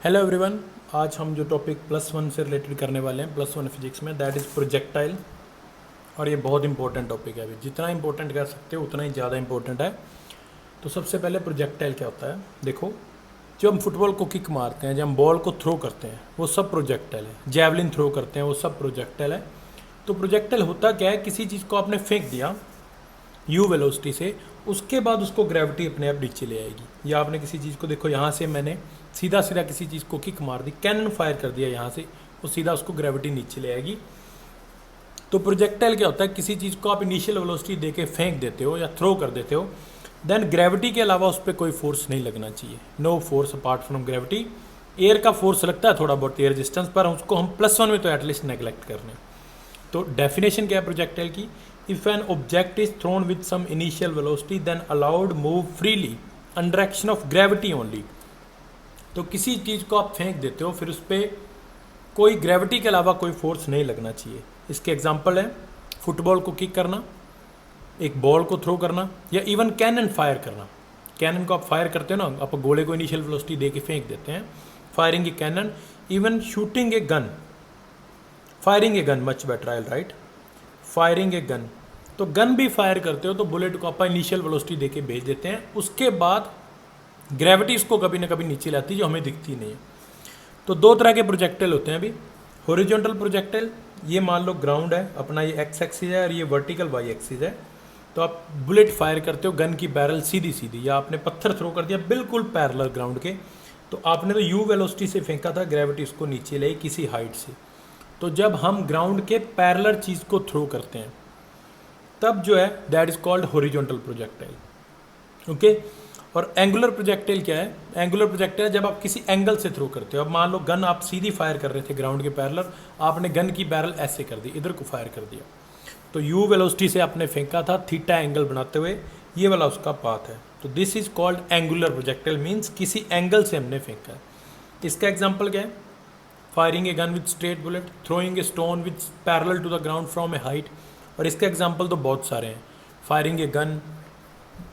Hello everyone. आज हम जो टॉपिक +1 से रिलेटेड करने वाले हैं +1 फिजिक्स में, दैट इज़ प्रोजेक्टाइल। और ये बहुत इंपॉर्टेंट टॉपिक है। अभी जितना इंपॉर्टेंट कह सकते हो उतना ही ज़्यादा इंपॉर्टेंट है। तो सबसे पहले प्रोजेक्टाइल क्या होता है, देखो। जब हम फुटबॉल को किक मारते हैं, जब हम बॉल को थ्रो करते हैं, वो सब प्रोजेक्टाइल है। जैवलिन थ्रो करते हैं, वो सब प्रोजेक्टाइल है। तो प्रोजेक्टाइल होता क्या है, किसी चीज़ को आपने फेंक दिया यू वेलोसिटी से, उसके बाद उसको ग्रेविटी अपने आप नीचे ले आएगी। या आपने किसी चीज़ को, देखो यहाँ से मैंने सीधा सीधा किसी चीज़ को किक मार दी, कैनन फायर कर दिया यहाँ से, वो सीधा उसको ग्रेविटी नीचे ले आएगी। तो प्रोजेक्टाइल क्या होता है, किसी चीज़ को आप इनिशियल वेलोसिटी दे के फेंक देते हो या थ्रो कर देते हो, देन ग्रेविटी के अलावा उस पर कोई फोर्स नहीं लगना चाहिए। No force apart from gravity. Air का फोर्स लगता है थोड़ा बहुत, एयर रेजिस्टेंस, पर उसको हम +1 में तो एटलीस्ट नेग्लेक्ट कर रहे हैं। तो डेफिनेशन क्या है प्रोजेक्टाइल की, if an object is thrown with some initial velocity then allowed move freely under action of gravity only. तो किसी चीज़ को आप फेंक देते हो, फिर उस पर कोई ग्रेविटी के अलावा कोई फोर्स नहीं लगना चाहिए। इसके एग्जाम्पल है फुटबॉल को किक करना, एक बॉल को थ्रो करना, या इवन कैनन फायर करना। कैनन को आप फायर करते हो ना, आप गोले को इनिशियल वेलोसिटी दे के फेंक देते हैं, firing a cannon. Even shooting a gun, firing a gun, much better I write, firing a gun. तो गन भी फायर करते हो तो बुलेट को आप इनिशियल वेलोसिटी दे के भेज देते हैं, उसके बाद ग्रेविटी उसको कभी ना कभी नीचे लाती है जो हमें दिखती नहीं है। तो दो तरह के प्रोजेक्टाइल होते हैं अभी। हॉरिजॉन्टल प्रोजेक्टाइल, ये मान लो ग्राउंड है अपना, ये एक्स एक्सिस है और ये वर्टिकल वाई एक्सिस है। तो आप बुलेट फायर करते हो, गन की बैरल सीधी सीधी, या आपने पत्थर थ्रो कर दिया बिल्कुल पैरेलल ग्राउंड के, तो आपने तो यू वेलोसिटी से फेंका था, ग्रेविटी उसको नीचे लाई किसी हाइट से। तो जब हम ग्राउंड के पैरेलल चीज़ को थ्रो करते हैं तब जो है that is called horizontal projectile. Okay. और एंगुलर प्रोजेक्टाइल क्या है, एंगुलर प्रोजेक्टाइल जब आप किसी एंगल से थ्रो करते हो। अब मान लो गन आप सीधी फायर कर रहे थे ग्राउंड के पैरेलल, आपने गन की बैरल ऐसे कर दी, इधर को फायर कर दिया, तो यू वेलोसिटी से आपने फेंका था थीटा एंगल बनाते हुए, ये वाला उसका पाथ है। तो this is called angular projectile, means किसी एंगल से हमने फेंका है। इसका एग्जाम्पल क्या है, firing a gun with straight bullet, throwing a stone with parallel to the ground from a height. और इसके एग्जाम्पल तो बहुत सारे हैं, firing a gun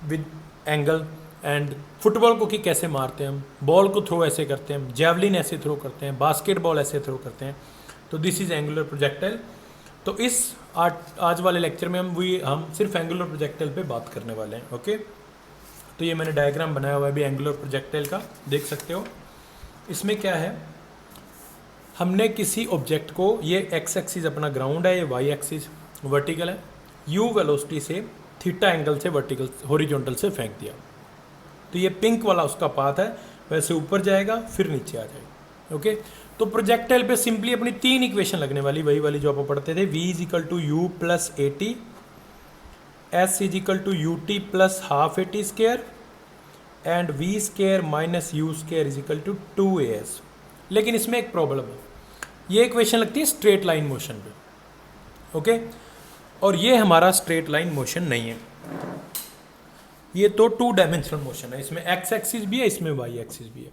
with angle, and football को किक कैसे मारते हैं हम, बॉल को थ्रो ऐसे करते हैं, जैवलिन ऐसे थ्रो करते हैं, बास्केटबॉल ऐसे थ्रो करते हैं। तो दिस इज एंगुलर प्रोजेक्टाइल। तो इस आज वाले लेक्चर में हम सिर्फ एंगुलर प्रोजेक्टाइल पे बात करने वाले हैं। ओके। तो ये मैंने डायग्राम बनाया हुआ है अभी एंगुलर प्रोजेक्टाइल का, देख सकते हो। इसमें क्या है, हमने किसी ऑब्जेक्ट को, ये एक्स एक्सिस अपना ग्राउंड है, ये वाई एक्सिस वर्टिकल है, यू वेलोसिटी से थीटा एंगल से वर्टिकल हॉरिजॉन्टल से फेंक दिया। तो ये पिंक वाला उसका पाथ है, वैसे ऊपर जाएगा फिर नीचे आ जाएगा। ओके। तो प्रोजेक्टाइल पे सिंपली अपनी 3 इक्वेशन लगने वाली, वही वाली जो आप पढ़ते थे, v is equal to u plus a t, s is equal to u t plus half a t square, and v square minus u square is equal to 2as। लेकिन इसमें एक प्रॉब्लम है, ये इक्वेशन लगती है straight line motion पे। Okay. और ये हमारा स्ट्रेट लाइन मोशन नहीं है, ये तो 2 डायमेंशनल मोशन है। इसमें एक्स एक्सिस भी है, इसमें वाई एक्सिस भी है।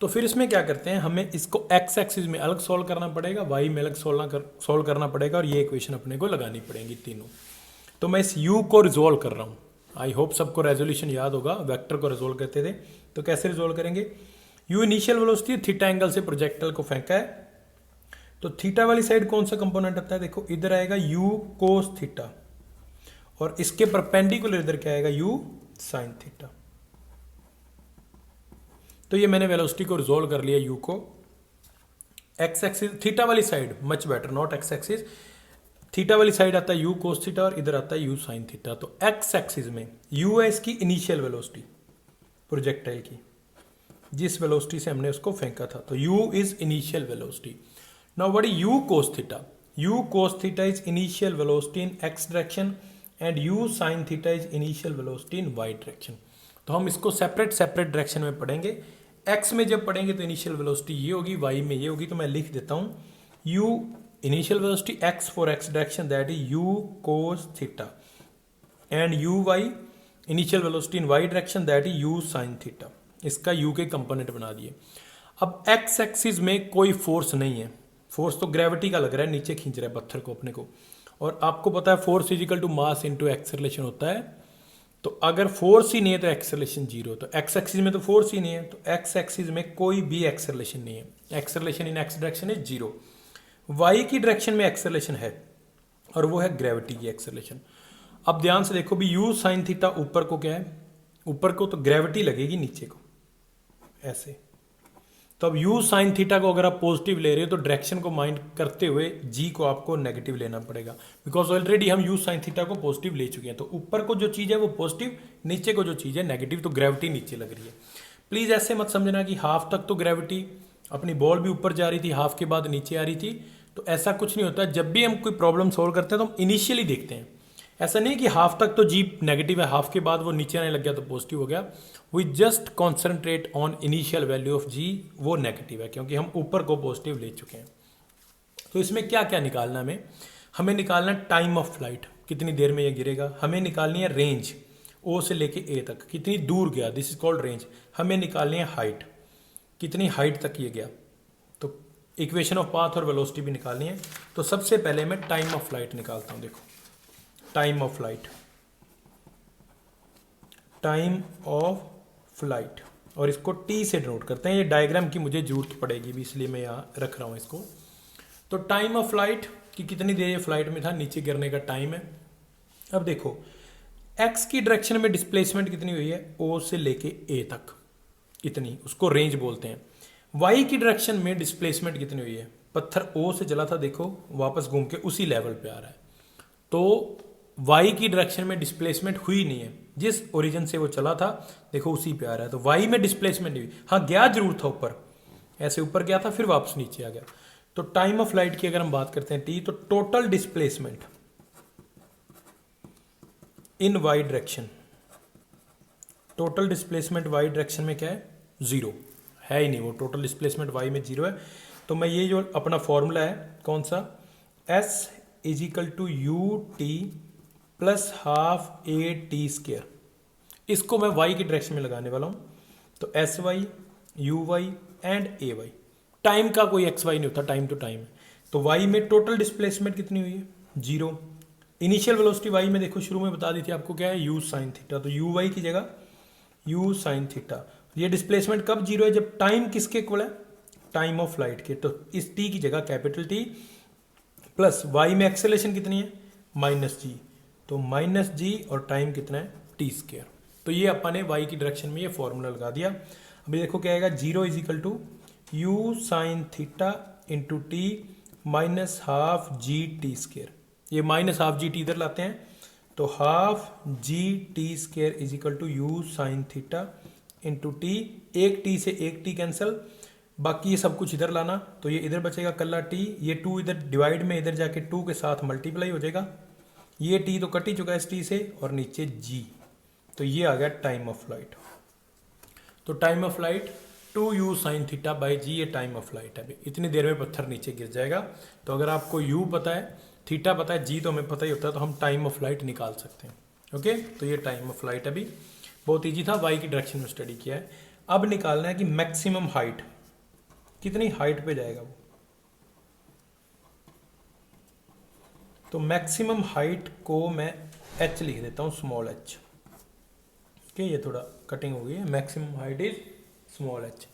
तो फिर इसमें क्या करते हैं, हमें इसको एक्स एक्सिस में अलग सॉल्व करना पड़ेगा, वाई में अलग सॉल्व करना पड़ेगा, और ये इक्वेशन अपने को लगानी पड़ेगी तीनों। तो मैं इस यू को रिजोल्व कर रहा हूँ। आई होप सबको रेजोल्यूशन याद होगा, वेक्टर को रिजोल्व करते थे। तो कैसे रिजोल्व करेंगे, you initial velocity theta angle से प्रोजेक्टाइल को फेंका है, तो थीटा वाली साइड कौन सा कंपोनेंट आता है, देखो इधर आएगा यू कोस थीटा, और इसके परपेंडिकुलर इधर क्या आएगा, यू साइन थीटा। तो ये मैंने वेलोसिटी को रिजोल्व कर लिया, यू को एक्स एक्सिस, थीटा वाली side, much better, not x axis, theta वाली साइड आता है यू कोस थीटा और इधर आता है यू साइन थीटा। तो एक्स एक्सिस में यू है इसकी इनिशियल वेलोसिटी प्रोजेक्टाइल की, जिस वेलोसिटी से हमने उसको फेंका था, तो u is initial velocity. Now what is u cos theta, u cos theta is initial velocity in x direction and u sine theta is initial velocity in y direction. तो हम इसको सेपरेट डायरेक्शन में पढ़ेंगे। X में जब पढ़ेंगे तो initial velocity ये होगी, वाई में ये होगी। तो मैं लिख देता हूँ u initial velocity x for x direction, that is u cos theta, and u y initial velocity in y direction, that is u sine theta. इसका यू के कंपोनेंट बना दिए। अब एक्स एक्सिस में कोई फोर्स नहीं है, फोर्स तो ग्रेविटी का लग रहा है, नीचे खींच रहा है पत्थर को अपने को। और आपको पता है force equal to mass into acceleration होता है, तो अगर फोर्स ही नहीं है तो एक्सेलरेशन जीरो। तो एक्स एक्सिस में तो फोर्स ही नहीं है, तो एक्स एक्सिस में कोई भी एक्सेलरेशन नहीं है। Acceleration in x direction is zero. Y की डायरेक्शन में एक्सेलरेशन है और वो है ग्रेविटी की एक्सेलरेशन। अब ध्यान से देखो भी, यू साइन थीटा ऊपर को क्या है, ऊपर को तो ग्रेविटी लगेगी नीचे को ऐसे। तो अब यू साइन थीटा को अगर आप पॉजिटिव ले रहे हो तो डायरेक्शन को माइंड करते हुए जी को आपको नेगेटिव लेना पड़ेगा, बिकॉज ऑलरेडी हम यू साइन थीटा को पॉजिटिव ले चुके हैं। तो ऊपर को जो चीज़ है वो पॉजिटिव, नीचे को जो चीज़ है नेगेटिव, तो ग्रेविटी नीचे लग रही है। प्लीज़ ऐसे मत समझना कि हाफ तक तो ग्रेविटी, अपनी बॉल भी ऊपर जा रही थी, हाफ के बाद नीचे आ रही थी। तो ऐसा कुछ नहीं होता। जब भी हम कोई प्रॉब्लम सॉल्व करते हैं तो हम इनिशियली देखते हैं, ऐसा नहीं कि हाफ तक तो जी नेगेटिव है, हाफ के बाद वो नीचे आने लग गया तो पॉजिटिव हो गया। We just concentrate on initial value of g, वो नेगेटिव है क्योंकि हम ऊपर को पॉजिटिव ले चुके हैं। तो इसमें क्या क्या निकालना हमें निकालना टाइम ऑफ फ्लाइट, कितनी देर में ये गिरेगा। हमें निकालनी है रेंज, ओ से लेके ए तक कितनी दूर गया, दिस इज कॉल्ड रेंज। हमें निकालनी है हाइट, कितनी हाइट तक ये गया। तो इक्वेशन ऑफ पाथ और वेलोसिटी भी निकालनी है। तो सबसे पहले मैं टाइम ऑफ फ्लाइट निकालता हूँ। देखो time of flight, time of flight, और इसको टी से डिनोट करते हैं। ये डायग्राम की मुझे जरूरत पड़ेगी भी, इसलिए मैं यहाँ रख रहा हूँ इसको। तो टाइम ऑफ फ्लाइट कि कितनी देर ये फ्लाइट में था, नीचे गिरने का टाइम है। अब देखो एक्स की डायरेक्शन में डिस्प्लेसमेंट कितनी हुई है, ओ से लेके ए तक इतनी, उसको रेंज बोलते हैं। वाई की डायरेक्शन में डिस्प्लेसमेंट कितनी हुई है, पत्थर ओ से चला था, देखो वापस घूम के उसी लेवल पे आ रहा है। तो वाई की डायरेक्शन में डिस्प्लेसमेंट हुई नहीं है, जिस ओरिजिन से वो चला था देखो उसी पे आ रहा है। तो वाई में डिस्प्लेसमेंट नहीं हुई, हाँ गया जरूर था ऊपर, ऐसे ऊपर गया था फिर वापस नीचे आ गया। तो टाइम ऑफ फ्लाइट की अगर हम बात करते हैं टी, तो total displacement in y direction, total displacement y direction में क्या है, जीरो है ही नहीं, वो टोटल डिस्प्लेसमेंट वाई में जीरो है। तो मैं ये जो अपना फॉर्मूला है कौन सा, s is equal to u t plus half a t square, इसको मैं वाई की डायरेक्शन में लगाने वाला हूँ। तो s y, u y and a y, time का कोई एक्स वाई नहीं होता, टाइम टू टाइम है। तो वाई में टोटल डिस्प्लेसमेंट कितनी हुई है, जीरो। इनिशियल वेलोसिटी वाई में देखो शुरू में बता दी थी आपको क्या है, यू साइन थीटा। तो यू वाई की जगह यू साइन थीटा। ये डिस्प्लेसमेंट कब जीरो है, जब टाइम किसके इक्वल है, टाइम ऑफ फ्लाइट के। तो इस टी की जगह कैपिटल टी प्लस वाई में एक्सेलेरेशन कितनी है, माइनस जी। तो माइनस जी और टाइम कितना है, टी स्क्र। तो ये अपन ने वाई की डायरेक्शन में ये फॉर्मूला लगा दिया। अभी देखो क्या आएगा, zero is equal to u sine theta into t minus half g t square. ये माइनस हाफ जी टी इधर लाते हैं, तो half g t square is equal to u sine theta into t, एक टी से एक T cancel, बाकी ये सब कुछ इधर लाना, तो ये इधर बचेगा कल्ला टी, ये टू इधर डिवाइड में इधर जाके टू के साथ मल्टीप्लाई हो जाएगा, ये टी तो कट ही चुका है इस टी से, और नीचे जी। तो ये आ गया टाइम ऑफ फ्लाइट। तो time of flight 2u sine theta by g, ये टाइम ऑफ फ्लाइट है। इतनी देर में पत्थर नीचे गिर जाएगा। तो अगर आपको u पता है, थीटा पता है, जी तो हमें पता ही होता है, तो हम टाइम ऑफ फ्लाइट निकाल सकते हैं। ओके, तो ये टाइम ऑफ फ्लाइट अभी बहुत ईजी था, वाई की डायरेक्शन में स्टडी किया है। अब निकालना है कि मैक्सिमम हाइट, कितनी हाइट पे जाएगा वो। तो मैक्सिमम हाइट को मैं h लिख देता हूँ, स्मॉल h। ओके, ये थोड़ा कटिंग हो गई है। Maximum height is small h।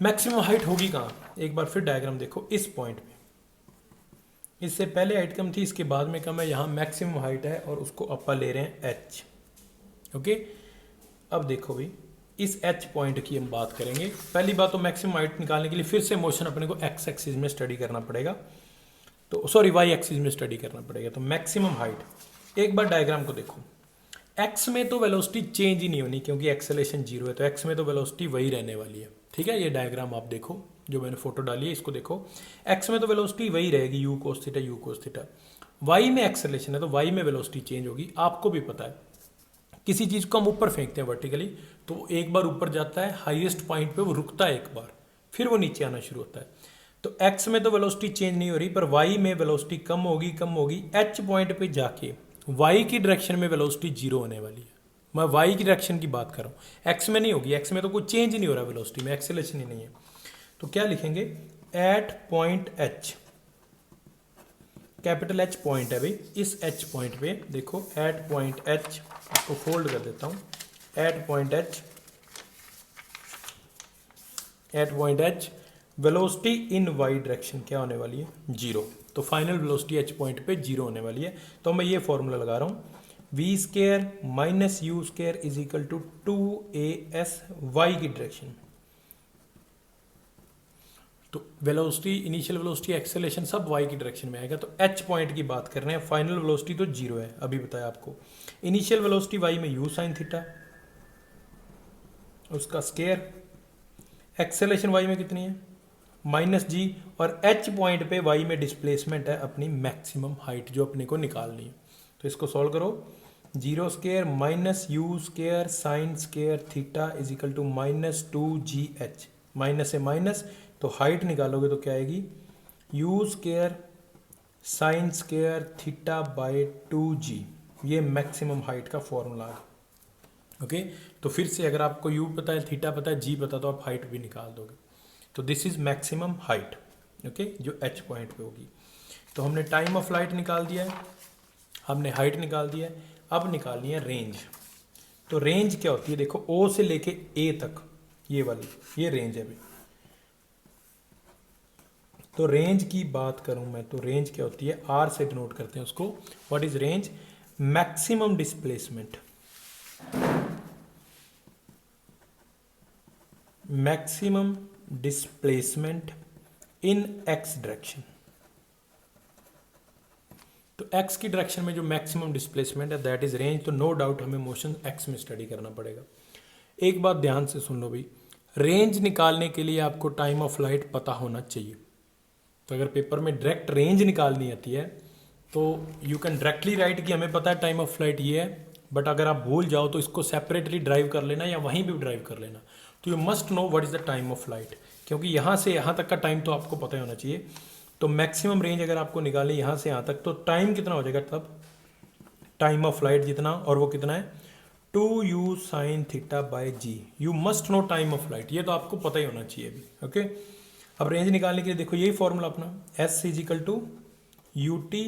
Maximum height होगी कहाँ, एक बार फिर डायग्राम देखो, इस पॉइंट पे। इससे पहले हाइट कम थी, इसके बाद में कम है, यहाँ मैक्सिमम हाइट है और उसको अपन ले रहे हैं h। ओके, अब देखो भाई इस h पॉइंट की हम बात करेंगे। पहली बात तो मैक्सिमम हाइट निकालने के लिए फिर से मोशन अपने को x एक्सिस में स्टडी करना पड़ेगा, तो सॉरी y एक्सिस में स्टडी करना पड़ेगा। तो मैक्सिमम हाइट, एक बार डायग्राम को देखो, x में तो वेलोसिटी चेंज ही नहीं होनी क्योंकि एक्सेलरेशन जीरो है, तो x में तो वेलोसिटी वही रहने वाली है। ठीक है, ये डायग्राम आप देखो जो मैंने फोटो डाली है, इसको देखो, x में तो वेलोसिटी वही रहेगी, u cos theta u cos theta. y में एक्सेलरेशन है तो y में वेलोसिटी चेंज होगी। आपको भी पता है किसी चीज़ को हम ऊपर फेंकते हैं वर्टिकली, तो एक बार ऊपर जाता है हाईएस्ट पॉइंट पे, वो रुकता है एक बार, फिर वो नीचे आना शुरू होता है। तो x में तो वेलोसिटी चेंज नहीं हो रही, पर y में वेलोसिटी कम होगी। h पॉइंट पे जाके y की डायरेक्शन में वेलोसिटी जीरो होने वाली है। मैं y की डायरेक्शन की बात कर रहा हूँ, x में नहीं होगी, x में तो कोई चेंज ही नहीं हो रहा वेलोसिटी में, एक्सेलरेशन ही नहीं है। तो क्या लिखेंगे, at point h capital h point है भाई, इस एच पॉइंट पे देखो, एट पॉइंट एच, इसको फोल्ड कर देता हूँ, at point h velocity in y direction क्या होने वाली है, जीरो। तो फाइनल वेलोसिटी एच पॉइंट पे जीरो होने वाली है। तो मैं ये फॉर्मूला लगा रहा हूँ, v square minus u square is equal to 2as y की डायरेक्शन। तो वेलोसिटी, इनिशियल वेलोसिटी, एक्सेलेरेशन सब y की डायरेक्शन में आएगा। तो h पॉइंट की बात कर रहे हैं, फाइनल वेलोसिटी तो जीरो है, अभी बताया आपको। इनिशियल वेलोसिटी y में u साइन थीटा, उसका स्केयर, एक्सेलेरेशन y में कितनी है, माइनस जी, और h पॉइंट पे y में डिस्प्लेसमेंट है अपनी मैक्सिमम हाइट जो अपने को निकालनी है। तो इसको सॉल्व करो, zero square minus u square sine square theta is equal to minus 2gh, minus से माइनस, तो हाइट निकालोगे तो क्या आएगी, u square sine square theta by 2g, ये मैक्सिमम हाइट का फॉर्मूला है। ओके, तो फिर से अगर आपको u पता है, थीटा पता है, g पता, तो आप हाइट भी निकाल दोगे। तो this is maximum height, okay, जो h पॉइंट पे होगी। तो हमने टाइम ऑफ फ्लाइट निकाल दिया है, हमने हाइट निकाल दिया है, अब निकालनी है रेंज। तो रेंज क्या होती है, देखो O से लेके A तक, ये वाली, ये रेंज है भाई। तो रेंज की बात करूं मैं, तो रेंज क्या होती है, R से डिनोट करते हैं उसको। What is range, maximum displacement, maximum displacement in x direction. तो x की डायरेक्शन में जो मैक्सिमम डिस्प्लेसमेंट है दैट इज रेंज। तो नो डाउट हमें मोशन x में स्टडी करना पड़ेगा। एक बात ध्यान से सुन लो भाई, रेंज निकालने के लिए आपको टाइम ऑफ फ्लाइट पता होना चाहिए। तो अगर पेपर में डायरेक्ट रेंज निकालनी आती है तो यू कैन डायरेक्टली राइट कि हमें पता है टाइम ऑफ फ्लाइट ये है, बट अगर आप भूल जाओ तो इसको सेपरेटली ड्राइव कर लेना या वहीं भी ड्राइव कर लेना। तो you must know what is the time of flight, क्योंकि यहाँ से यहाँ तक का टाइम तो आपको पता ही होना चाहिए। तो मैक्सिमम रेंज अगर आपको निकालनी यहाँ से यहाँ तक, तो टाइम कितना हो जाएगा तब, टाइम ऑफ फ्लाइट जितना, और वो कितना है 2u sine theta by g. You must know time of flight, ये तो आपको पता ही होना चाहिए अभी। ओके, अब रेंज निकालने के लिए देखो यही फॉर्मूला अपना, s is equal to u t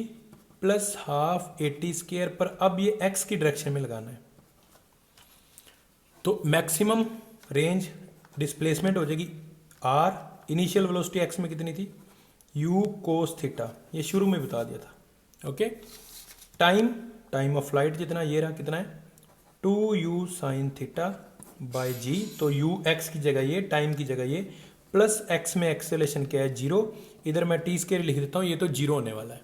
plus half a t square, पर अब ये x की डायरेक्शन में लगाना है। तो मैक्सिमम रेंज डिस्प्लेसमेंट हो जाएगी r, इनिशियल वेलोसिटी x में कितनी थी, u कोस थीटा, ये शुरू में बता दिया था। ओके, टाइम ऑफ फ्लाइट जितना, ये रहा कितना है 2u साइन थीटा बाय जी। तो u x की जगह ये, टाइम की जगह ये, प्लस x में एक्सेलेरेशन क्या है जीरो, इधर मैं टी स्केयर लिख देता हूँ, ये तो जीरो होने वाला है।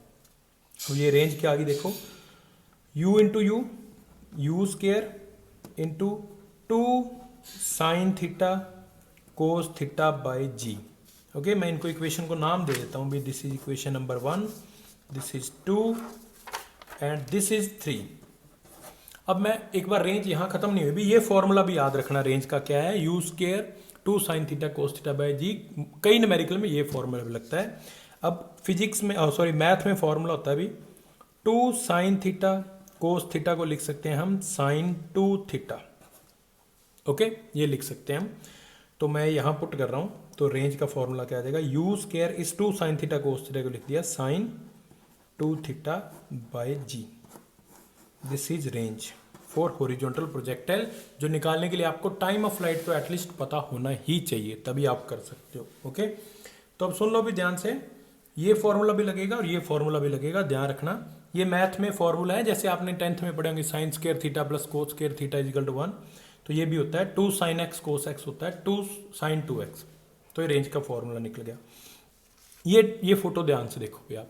तो ये रेंज क्या आ गई देखो, u into u square into 2 sine theta cos theta by g. Okay, मैं इनको इक्वेशन को नाम दे देता हूँ भी, this is equation number 1, this is 2 and this is 3। अब मैं एक बार रेंज यहाँ खत्म नहीं हुई भी, ये फॉर्मूला भी याद रखना रेंज का क्या है, u square 2 sine theta cos theta by g. कई न्यूमेरिकल में ये फॉर्मूला भी लगता है। अब फिजिक्स में, सॉरी मैथ में फॉर्मूला होता है भी 2 साइन थीटा कोस थीटा को लिख सकते हैं हम साइन 2 थीटा। ओके, ये लिख सकते हैं हम। तो मैं यहाँ पुट कर रहा हूँ, तो रेंज का फॉर्मूला क्या आ जाएगा, यू स्केयर इस 2 साइन थीटा कोस थीटा को लिख दिया sine 2 theta by g. This is range for horizontal projectile, जो निकालने के लिए आपको टाइम ऑफ फ्लाइट तो एटलीस्ट पता होना ही चाहिए, तभी आप कर सकते हो। ओके, तो अब सुन लो भी ध्यान से, ये फॉर्मूला भी लगेगा और ये फॉर्मूला भी लगेगा, ध्यान रखना। ये मैथ में फॉर्मूला है, जैसे आपने 10th में पढ़े होंगे sine square theta plus cos square theta is equal to 1। तो ये भी होता है 2 साइन एक्स कोस एक्स होता है 2 साइन 2x। तो ये रेंज का फॉर्मूला निकल गया। ये फोटो ध्यान से देखोगे आप,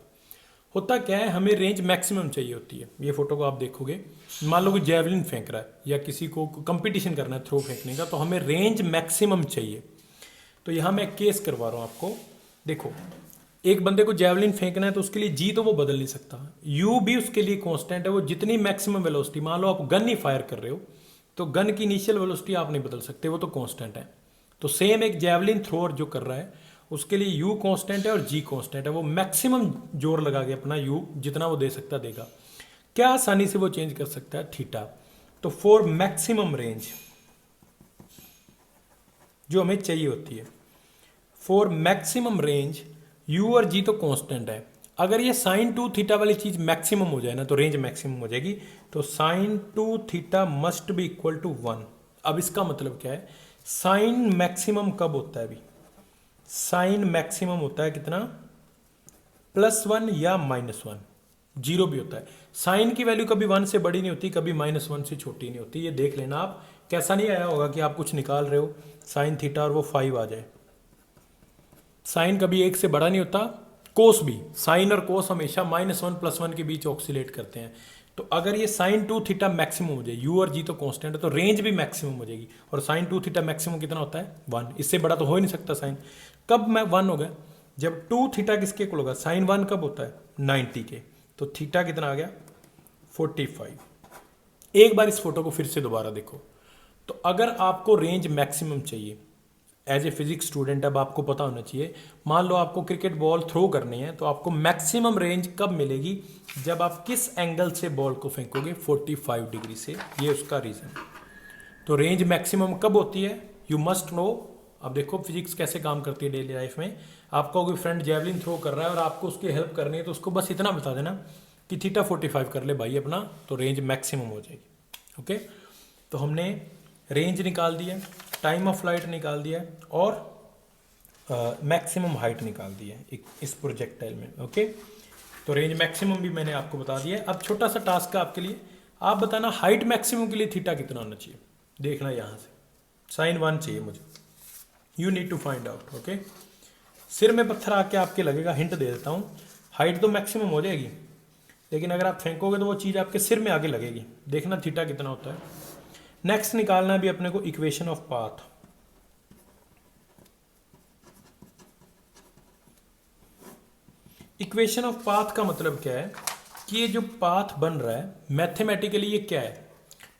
होता क्या है, हमें रेंज मैक्सिमम चाहिए होती है। ये फोटो को आप देखोगे, मान लो कोई जैवलिन फेंक रहा है या किसी को कंपटीशन करना है थ्रो फेंकने का, तो हमें रेंज मैक्सिमम चाहिए। तो यहाँ मैं केस करवा रहा हूँ आपको, देखो एक बंदे को जैवलिन फेंकना है तो उसके लिए जी तो वो बदल नहीं सकता, यू भी उसके लिए कांस्टेंट है, वो जितनी मैक्सिमम वेलोसिटी, मान लो आप गन ही फायर कर रहे हो तो गन की इनिशियल वेलोसिटी आप नहीं बदल सकते, वो तो कांस्टेंट है। तो सेम एक जैवलिन थ्रोअर जो कर रहा है उसके लिए यू कांस्टेंट है और जी कांस्टेंट है, वो मैक्सिमम जोर लगा के अपना यू जितना वो दे सकता देगा। क्या आसानी से वो चेंज कर सकता है, थीटा। तो फॉर मैक्सिमम रेंज जो हमें चाहिए होती है, फॉर मैक्सिमम रेंज यू और जी तो कांस्टेंट है, अगर ये साइन 2 थीटा वाली चीज़ मैक्सिमम हो जाए ना तो रेंज मैक्सिमम हो जाएगी। तो sine 2 theta must be equal to 1। अब इसका मतलब क्या है, साइन मैक्सिमम कब होता है? अभी साइन मैक्सिमम होता है कितना, +1 या -1, जीरो भी होता है। साइन की वैल्यू कभी 1 से बड़ी नहीं होती, कभी -1 से छोटी नहीं होती, ये देख लेना आप। कैसा नहीं आया होगा कि आप कुछ निकाल रहे हो साइन थीटा और वो 5 आ जाए। साइन कभी 1 से बड़ा नहीं होता, कोस भी, साइन और कोस हमेशा -1 +1 के बीच ऑक्सीलेट करते हैं। तो अगर ये साइन 2 थीटा मैक्सिमम हो जाए, यू और जी तो कांस्टेंट है, तो रेंज भी मैक्सिमम हो जाएगी। और साइन 2 थीटा मैक्सिमम कितना होता है? 1। इससे बड़ा तो हो ही नहीं सकता साइन। कब मैं 1 हो गया? जब 2 थीटा किसके इक्वल होगा? साइन 1 कब होता है? 90 के। तो थीटा कितना आ गया? 45। एक बार इस फोटो को फिर से दोबारा देखो। तो अगर आपको रेंज मैक्सिमम चाहिए एज ए फिजिक्स स्टूडेंट, अब आपको पता होना चाहिए, मान लो आपको क्रिकेट बॉल थ्रो करनी है, तो आपको मैक्सिमम रेंज कब मिलेगी? जब आप किस एंगल से बॉल को फेंकोगे? 45 डिग्री से। ये उसका रीज़न है। तो रेंज मैक्सिमम कब होती है? You must no. अब देखो फिजिक्स कैसे काम करती है डेली लाइफ में। आपका कोई फ्रेंड जेवलिन थ्रो कर रहा है और आपको उसकी हेल्प करनी है, तो उसको बस इतना बता देना कि थीटा 45 कर ले भाई अपना, तो रेंज मैक्सिमम हो जाएगी। ओके, तो हमने रेंज निकाल दिया, टाइम ऑफ फ्लाइट निकाल दिया और मैक्सिमम हाइट निकाल दी है इस प्रोजेक्टाइल में। ओके, तो रेंज मैक्सिमम भी मैंने आपको बता दिया है। अब छोटा सा टास्क है आपके लिए, आप बताना हाइट मैक्सिमम के लिए थीटा कितना होना चाहिए। देखना यहाँ से, साइन 1 चाहिए मुझे, you need to find out. Okay, सिर में पत्थर आके आपके लगेगा, हिंट दे देता हूँ, हाइट तो मैक्सिमम हो जाएगी, लेकिन अगर आप फेंकोगे तो वो चीज़ आपके सिर में आगे लगेगी। देखना थीटा कितना होता है। नेक्स्ट निकालना भी अपने को equation of path. Equation of path का मतलब क्या है कि ये जो पाथ बन रहा है मैथमेटिकली ये क्या है?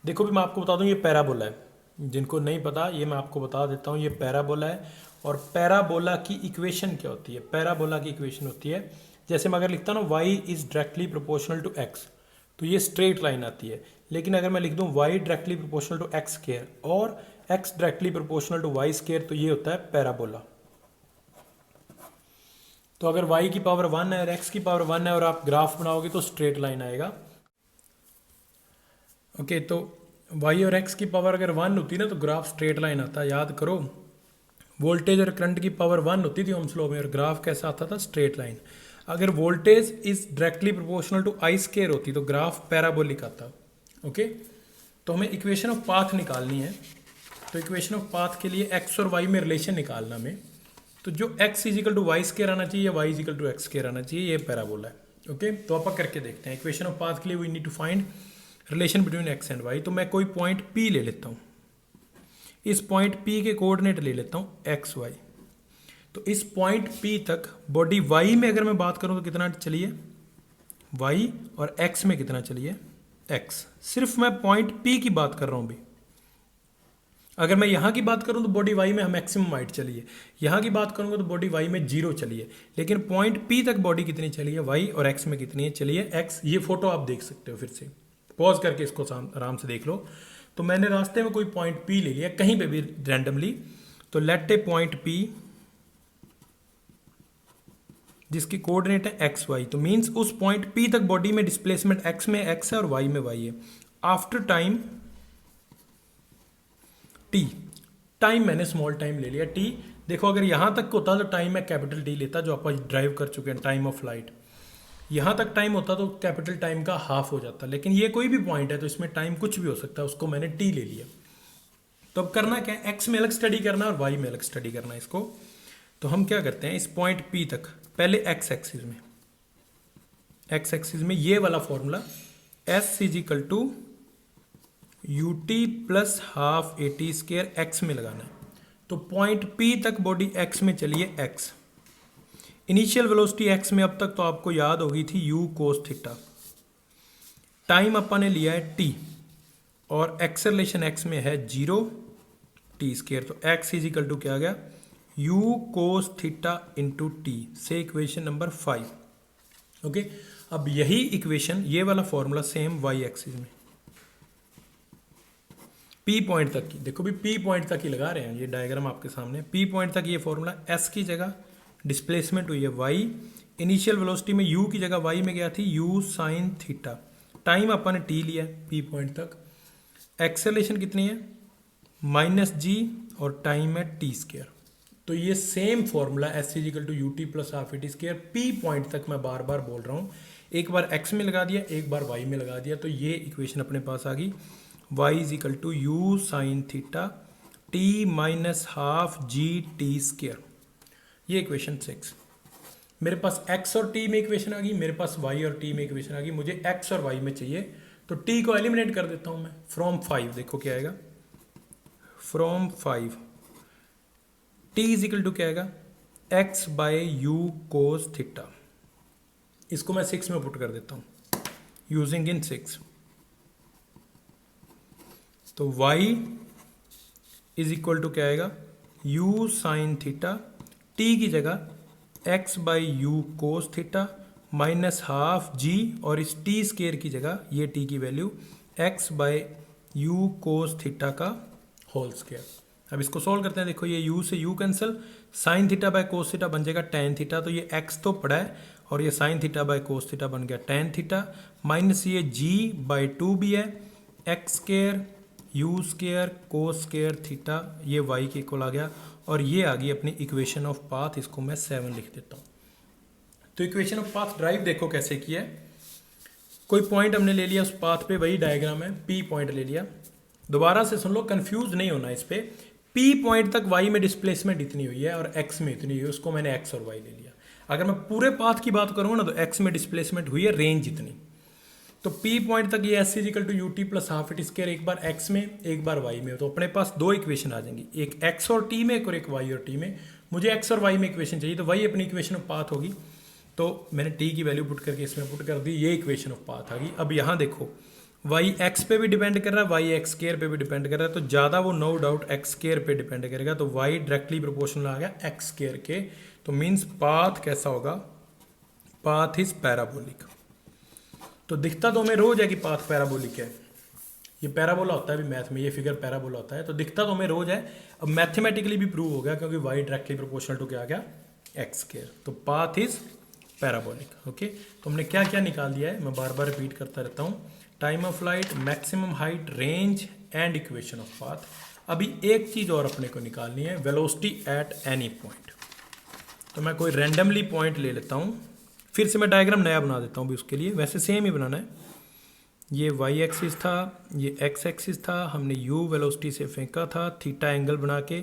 देखो भी मैं आपको बता दूं, ये पैराबोला है। जिनको नहीं पता ये मैं आपको बता देता हूं, ये पैराबोला है। और पैराबोला की इक्वेशन क्या होती है? पैराबोला की इक्वेशन होती है, जैसे मैं अगर लिखता हूं ना y is directly proportional to x, तो ये स्ट्रेट लाइन आती है। लेकिन अगर मैं लिख दूं y directly proportional to x square और x directly proportional to y square, तो ये होता है पैराबोला। तो अगर y की पावर 1 है और x की पावर 1 है और आप ग्राफ बनाओगे तो स्ट्रेट लाइन आएगा। ओके, तो y और x की पावर अगर 1 होती ना तो ग्राफ स्ट्रेट लाइन आता। याद करो, वोल्टेज और करंट की पावर 1 होती थी ओम्स लॉ में और ग्राफ कैसा आता था? Straight line. अगर voltage is directly proportional to I square होती तो ग्राफ पैराबोलिक आता। ओके, तो हमें इक्वेशन ऑफ पाथ निकालनी है। तो इक्वेशन ऑफ पाथ के लिए x और y में रिलेशन निकालना हमें, तो जो x equal to y square आना चाहिए या y equal to x square आना चाहिए, ये पैराबोला है। ओके, तो आप करके देखते हैं। इक्वेशन ऑफ पाथ के लिए we need to find relation between x and y। तो मैं कोई पॉइंट P ले लेता हूँ, इस पॉइंट P के कोऑर्डिनेट ले लेता हूँ x y। तो इस पॉइंट P तक बॉडी y में अगर मैं बात करूँ तो कितना चलिए y, और x में कितना चलिए x। सिर्फ मैं पॉइंट P की बात कर रहा हूँ भी। अगर मैं यहाँ की बात करूँ तो बॉडी y में हम मैक्सिमम हाइट चलिए, यहाँ की बात करूँगा तो बॉडी y में 0 चलिए, लेकिन पॉइंट P तक बॉडी कितनी चलिए y, और x में कितनी है चलिए x। ये फोटो आप देख सकते हो, फिर से पॉज करके इसको आराम से देख लो। तो मैंने रास्ते में कोई पॉइंट P ले लिया कहीं पे भी रैंडमली, तो लेट ए पॉइंट P जिसकी कोऑर्डिनेट है एक्स वाई, तो मींस उस पॉइंट P तक बॉडी में डिस्प्लेसमेंट x में x है और y में y है। आफ्टर टाइम t, टाइम मैंने स्मॉल टाइम ले लिया t। देखो अगर यहां तक होता तो टाइम मैं कैपिटल T लेता, जो आप ड्राइव कर चुके हैं, टाइम ऑफ फ्लाइट। यहां तक टाइम होता तो कैपिटल टाइम का हाफ हो जाता, लेकिन ये कोई भी पॉइंट है तो इसमें टाइम कुछ भी हो सकता है, उसको मैंने t ले लिया। तो अब करना क्या है, x में अलग स्टडी करना और y में अलग स्टडी करना इसको। तो हम क्या करते हैं, इस पॉइंट P तक पहले x एक्सिस में ये वाला formula s is equal to ut plus half AT square x में लगाना है। तो पॉइंट P तक बॉडी x में चलिए x। इनिशियल वेलोसिटी x में अब तक तो आपको याद होगी थी u कोस थीटा। टाइम अपन ने लिया है t और एक्सेलरेशन x में है 0 t स्क्वायर। तो x इज इक्वल टू क्या आ गया, u cos theta into T, से इक्वेशन नंबर 5। ओके, अब यही इक्वेशन, ये वाला फॉर्मूला सेम y एक्सिस में P पॉइंट तक की, देखो भी P पॉइंट तक ही लगा रहे हैं, ये डायग्राम आपके सामने। P पॉइंट तक ये फॉर्मूला, s की जगह डिस्प्लेसमेंट हुई है y, इनिशियल वेलोसिटी में u की जगह y में गया थी u साइन थीटा, टाइम अपन ने t लिया p पॉइंट तक, एक्सेलेरेशन कितनी है -g और टाइम है t स्क्वायर। तो ये same formula s equal to u t plus half t square p point तक मैं बार बार बोल रहा हूँ, एक बार x में लगा दिया एक बार y में लगा दिया, तो ये इक्वेशन अपने पास आ गई y equal to u sine theta t minus half g t square. ये इक्वेशन 6। मेरे पास x और t में इक्वेशन आ गई, मेरे पास y और t में इक्वेशन आ गई, मुझे x और y में चाहिए, तो t को एलिमिनेट कर देता हूं मैं। फ्रॉम 5 देखो क्या आएगा, from 5 t is equal to क्या आएगा x by u cos theta. इसको मैं 6 में पुट कर देता हूं यूजिंग इन 6। तो y इज इक्वल टू क्या आएगा u साइन थीटा, t की जगह x by you cos theta minus half g, और इस t स्केयर की जगह ये t की value x by you cos theta का होल स्केयर। अब इसको सॉल्व करते हैं। देखो ये u से u cancel, sign theta by cos theta बन जाएगा टेन थीटा, तो ये x तो पड़ा है और ये sign theta by cos theta बन गया टेन थीटा, माइनस ये g बाई 2 भी है, x square you square cos square theta, ये y के इक्वल आ गया, और ये आ गई अपनी इक्वेशन ऑफ पाथ। इसको मैं 7 लिख देता हूँ। तो इक्वेशन ऑफ पाथ ड्राइव देखो कैसे किया है। कोई पॉइंट हमने ले लिया, उस पाथ पे वही डायग्राम है, P पॉइंट ले लिया। दोबारा से सुन लो, कंफ्यूज नहीं होना इस पे। P पॉइंट तक y में डिस्प्लेसमेंट इतनी हुई है और x में इतनी हुई है, उसको मैंने x और y ले लिया। अगर मैं पूरे पाथ की बात करूँ ना तो x में डिस्प्लेसमेंट हुई है रेंज इतनी। तो P पॉइंट तक ये s equal to u t plus half t square, एक बार x में एक बार y में, तो अपने पास दो इक्वेशन आ जाएंगी, एक x और t में, एक और एक y और t में। मुझे x और y में इक्वेशन चाहिए, तो y अपनी इक्वेशन ऑफ पाथ होगी। तो मैंने t की वैल्यू पुट करके इसमें पुट कर दी, ये इक्वेशन ऑफ पाथ आ गई। अब यहाँ देखो y x पे भी डिपेंड कर रहा है, y x स्क्वायर पे भी डिपेंड कर रहा है, तो ज़्यादा वो नो डाउट x स्क्वायर पे डिपेंड करेगा, तो y डायरेक्टली प्रोपोर्शनल आ गया x स्क्वायर के। तो मीन्स पाथ कैसा होगा, पाथ इज पैराबोलिक। तो दिखता तो हमें रोज है कि पाथ पैराबोलिक है, ये पैराबोला होता है भी मैथ में, ये फिगर पैराबोला होता है, तो दिखता तो हमें रोज है। अब मैथमेटिकली भी प्रूव हो गया क्योंकि y डायरेक्टली प्रोपोर्शनल टू क्या आ गया x स्क्वायर, तो पाथ इज पैराबोलिक। ओके, तो हमने क्या क्या निकाल दिया है, मैं बार बार रिपीट करता रहता हूँ। Time of flight, maximum height, range and equation of path. अभी एक चीज और अपने को निकालनी है, वेलोसिटी एट एनी पॉइंट। तो मैं कोई रैंडमली पॉइंट ले लेता हूँ, फिर से मैं डायग्राम नया बना देता हूँ भी उसके लिए, वैसे सेम ही बनाना है। ये y एक्सिस था, ये x एक्सिस था, हमने u वेलोसिटी से फेंका था थीटा एंगल बना के,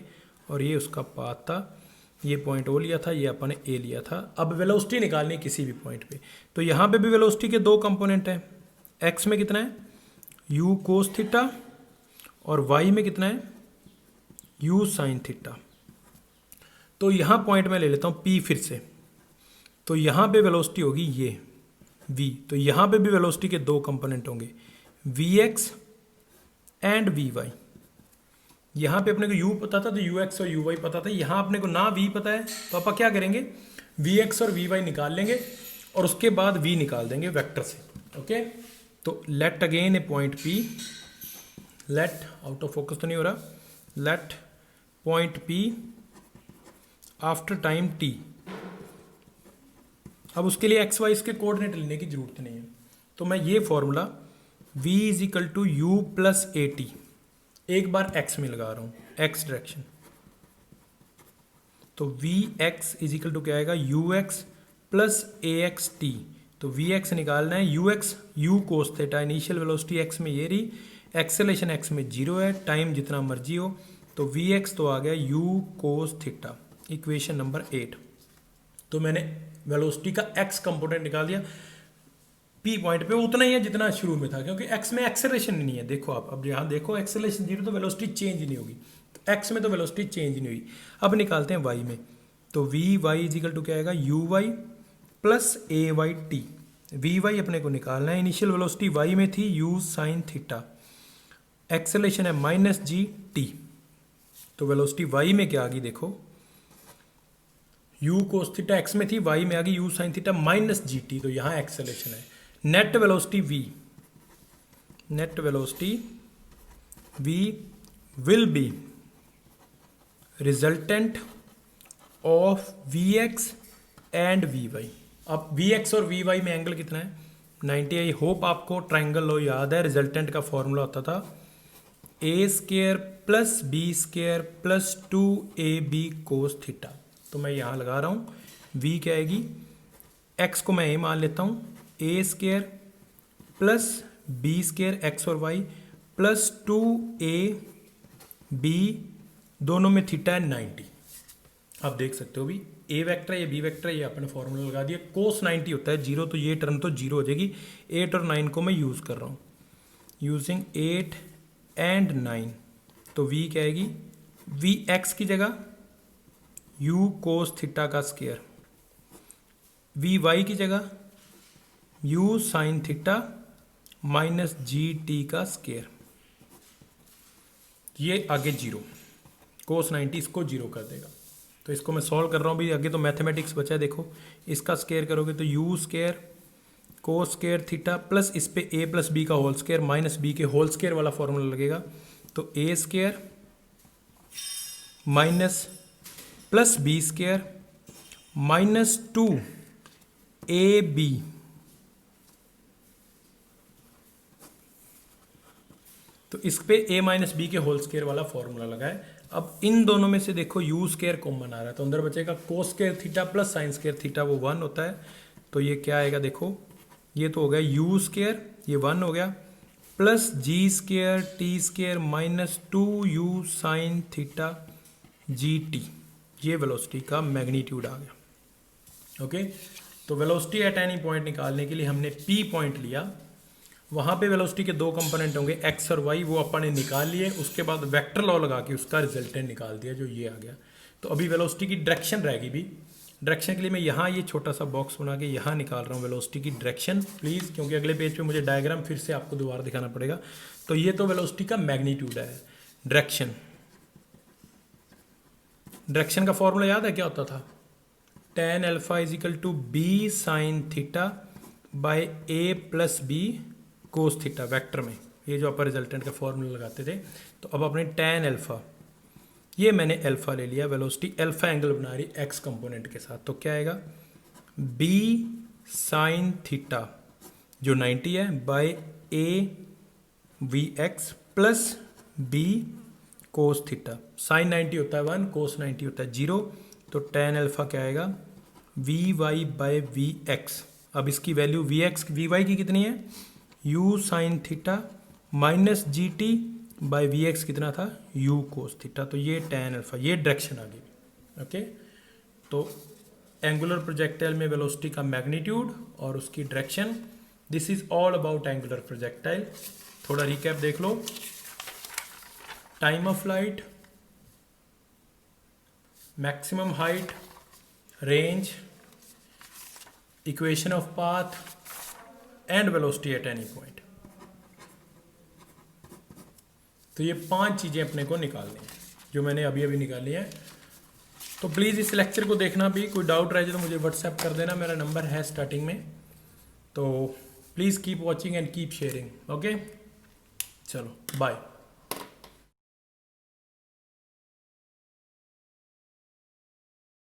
और ये उसका पाथ था। ये पॉइंट ओ लिया था, ये अपन ने ए लिया था। अब वेलोसिटी निकालनी है किसी भी पॉइंट पे, तो यहाँ पे भी वेलोसिटी के दो कंपोनेंट हैं। x में कितना है u कोस थीटा, और y में कितना है u साइन थीटा। तो यहाँ पॉइंट में ले लेता हूँ P फिर से, तो यहाँ पे वेलोसिटी होगी ये v, तो यहाँ पे भी वेलोसिटी के दो कंपोनेंट होंगे vx एंड vy। यहाँ पे अपने को u पता था तो ux और uy पता था, यहाँ अपने को ना v पता है, तो आप क्या करेंगे vx और vy निकाल लेंगे और उसके बाद v निकाल देंगे वेक्टर से। ओके, तो let again a point P, let out of focus तो नहीं हो रहा, let point P after time t। अब उसके लिए एक्स वाई के कोऑर्डिनेट लेने की जरूरत नहीं है, तो मैं ये formula v is equal to u plus a t, एक बार x में लगा रहा हूँ, x डायरेक्शन, तो v x is equal to क्या आएगा u x plus a x t. तो वी एक्स निकालना है, u x u cos theta, initial velocity x में ये रही, एक्सेलेरेशन x में 0 है, टाइम जितना मर्जी हो, तो वी एक्स तो आ गया u cos theta, equation number 8। तो मैंने वेलोसिटी का x कंपोनेंट निकाल दिया P पॉइंट पे, उतना ही है जितना शुरू में था, क्योंकि x में एक्सेलरेशन नहीं है। देखो आप, अब यहाँ देखो एक्सेलरेशन 0, तो वेलोसिटी चेंज नहीं होगी, तो x में तो वेलोसिटी चेंज नहीं हुई। अब निकालते हैं y में, तो v y is equal to क्या आएगा u y plus a y t. V y अपने को निकालना है, इनिशियल वेलोसिटी y में थी u साइन थीटा, एक्सेलरेशन है माइनस जी टी, तो वेलोसिटी y में क्या आ गई देखो, u कोस थीटा x में थी, y में आ गई u sine theta minus g t, तो यहाँ एक्सेलरेशन है। Net velocity v, net velocity v will be resultant of vx and vy। अब वी एक्स और वी वाई में एंगल कितना है 90। आई होप आपको ट्राइंगल लॉ याद है, रिजल्टेंट का फॉर्मूला होता था a square plus b square plus 2ab cos theta. तो मैं यहाँ लगा रहा हूँ v क्या आएगी, x को मैं ए मान लेता हूँ, a square plus b square x और y प्लस 2ab, दोनों में थीटा है 90। आप देख सकते हो भी ए वेक्टर है ये बी वेक्टर है, ये आपने फॉर्मूला लगा दिया, कोस 90 होता है 0, तो ये टर्म तो 0 हो जाएगी। 8 और 9 को मैं यूज़ कर रहा हूँ, यूजिंग 8 एंड 9, तो v क्या आएगी, वी एक्स की जगह u कोस थीटा का स्केयर, वी वाई की जगह u sine theta minus g T का स्केयर, ये आगे 0, कोस 90 इसको 0 कर देगा। तो इसको मैं सॉल्व कर रहा हूँ भाई, आगे तो मैथमेटिक्स बचा है, देखो इसका स्केयर करोगे तो u square cos square theta plus इस पे a प्लस बी का होल स्केयर माइनस बी के होल स्केयर वाला फॉर्मूला लगेगा, तो a square minus plus b square minus 2ab, तो इस पे a माइनस बी के होल स्केयर वाला फॉर्मूला लगा है। अब इन दोनों में से देखो u स्केयर कॉमन आ रहा है, तो अंदर बचेगा कोस square theta plus sign square theta, वो 1 होता है, तो ये क्या आएगा, देखो ये तो हो गया u स्केयर, ये 1 हो गया, plus g square t square minus 2u sine theta g t, ये वेलोसिटी का मैग्नीट्यूड आ गया। ओके, तो वेलोसिटी एट एनी पॉइंट निकालने के लिए हमने p पॉइंट लिया, वहाँ पे वेलोसिटी के 2 कंपोनेंट होंगे x और y, वो अपन ने निकाल लिए, उसके बाद वेक्टर लॉ लगा के उसका रिजल्टेंट निकाल दिया जो ये आ गया। तो अभी वेलोसिटी की डायरेक्शन रहेगी भी, डायरेक्शन के लिए मैं यहाँ ये छोटा सा बॉक्स बना के यहाँ निकाल रहा हूँ वेलोसिटी की डायरेक्शन प्लीज़, क्योंकि अगले पेज पे मुझे डायग्राम फिर से आपको दोबारा दिखाना पड़ेगा। तो ये तो वेलोसिटी का मैग्नीट्यूड है। डायरेक्शन, डायरेक्शन का फॉर्मूला याद है क्या होता था, tan alpha is equal to b sine theta by a plus b cos theta vector में, ये जो अपन रिजल्टेंट का फॉर्मूला लगाते थे। तो अब अपने tan अल्फा, ये मैंने अल्फा ले लिया, वेलोसिटी अल्फा एंगल बना रही एक्स कंपोनेंट के साथ, तो क्या आएगा b साइन थीटा जो 90 है by a v x plus b cos theta, sine 90 होता है 1, कोस 90 होता है 0, तो tan अल्फा क्या आएगा v y by v x. अब इसकी value v x v y की कितनी है, u sine theta minus g t by v x कितना था u कोस थीटा, तो ये tan अल्फा, ये डायरेक्शन आ गई। ओके, तो एंगुलर प्रोजेक्टाइल में वेलोसिटी का मैग्नीट्यूड और उसकी direction, this is all about angular projectile. थोड़ा रिकैप देख लो, time of flight, maximum height, range, equation of path and velocity at any point. तो ये 5 चीज़ें अपने को निकालनी है जो मैंने अभी अभी निकाली है। तो प्लीज़ इस लेक्चर को देखना भी, कोई डाउट रहे तो मुझे व्हाट्सएप कर देना, मेरा नंबर है स्टार्टिंग में। तो please keep watching and keep sharing. Okay, चलो बाय।